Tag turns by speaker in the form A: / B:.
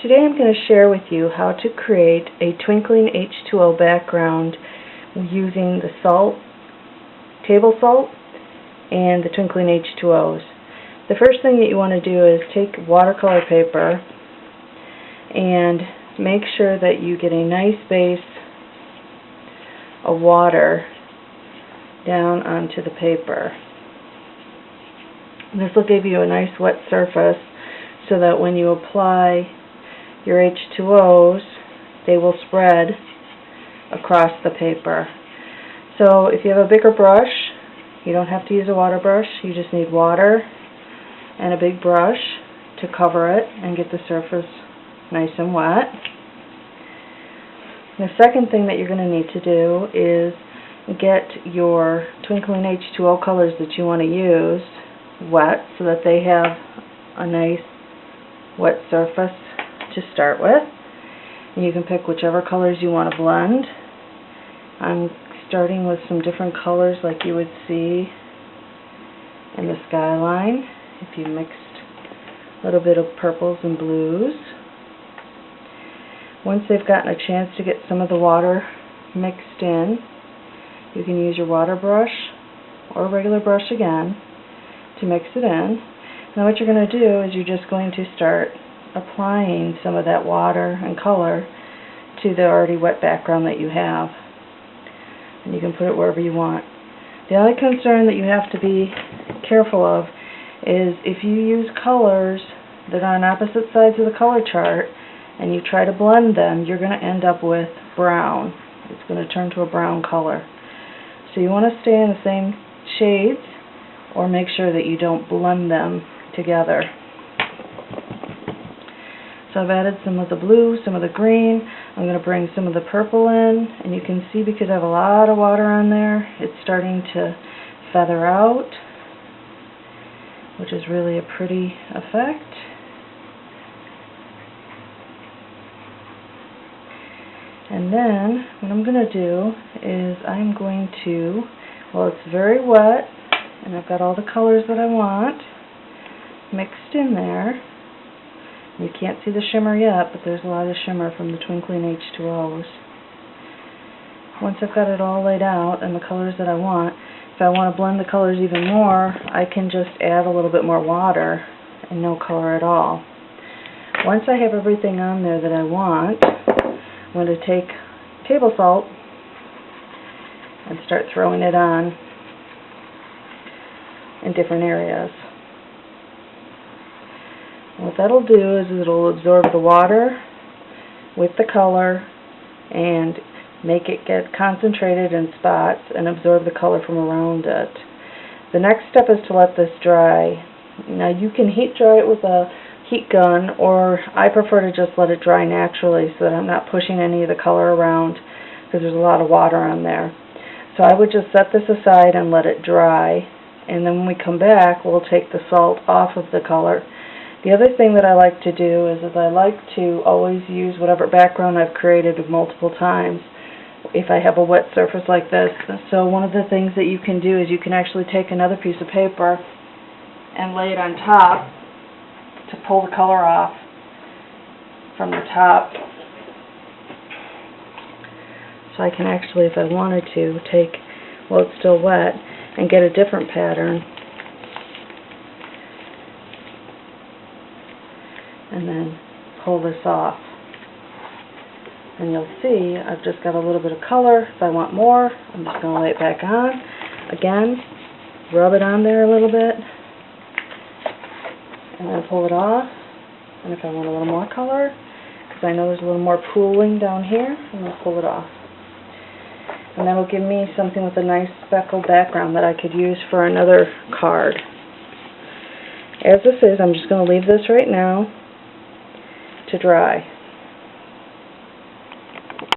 A: today I'm going to share with you how to create a Twinkling H2O background using the table salt, and the Twinkling H2O's. The first thing that you want to do is take watercolor paper and make sure that you get a nice base of water down onto the paper. This will give you a nice wet surface so that when you apply your H2O's, they will spread across the paper. So if you have a bigger brush, you don't have to use a water brush. You just need water and a big brush to cover it and get the surface nice and wet. The second thing that you're going to need to do is get your Twinkling H2O colors that you want to use wet so that they have a nice wet surface to start with. And you can pick whichever colors you want to blend. I'm starting with some different colors like you would see in the skyline if you mixed a little bit of purples and blues. Once they've gotten a chance to get some of the water mixed in, you can use your water brush or a regular brush again to mix it in. Now what you're going to do is you're just going to start applying some of that water and color to the already wet background that you have. And you can put it wherever you want. The only concern that you have to be careful of is if you use colors that are on opposite sides of the color chart and you try to blend them, you're going to end up with brown. It's going to turn to a brown color. So you want to stay in the same shades or make sure that you don't blend them together. So I've added some of the blue, some of the green. I'm going to bring some of the purple in, and you can see because I have a lot of water on there, it's starting to feather out, which is really a pretty effect. And then what I'm going to do is I'm going to, well, it's very wet, and I've got all the colors that I want mixed in there. You can't see the shimmer yet, but there's a lot of shimmer from the Twinkling H2O's. Once I've got it all laid out and the colors that I want, if I want to blend the colors even more, I can just add a little bit more water and no color at all. Once I have everything on there that I want, I'm going to take table salt and start throwing it on in different areas. What that'll do is it'll absorb the water with the color and make it get concentrated in spots and absorb the color from around it. The next step is to let this dry. Now you can heat dry it with a heat gun, or I prefer to just let it dry naturally so that I'm not pushing any of the color around because there's a lot of water on there. So I would just set this aside and let it dry, and then when we come back we'll take the salt off of the color. The other thing that I like to do is I like to always use whatever background I've created multiple times if I have a wet surface like this. So one of the things that you can do is you can actually take another piece of paper and lay it on top to pull the color off from the top. So I can actually, if I wanted to, take, while it's still wet, and get a different pattern. And then pull this off. And you'll see I've just got a little bit of color. If I want more, I'm just going to lay it back on. Again, rub it on there a little bit, and then pull it off. And if I want a little more color, because I know there's a little more pooling down here, I'm going to pull it off. And that'll give me something with a nice speckled background that I could use for another card. As this is, I'm just going to leave this right now to dry.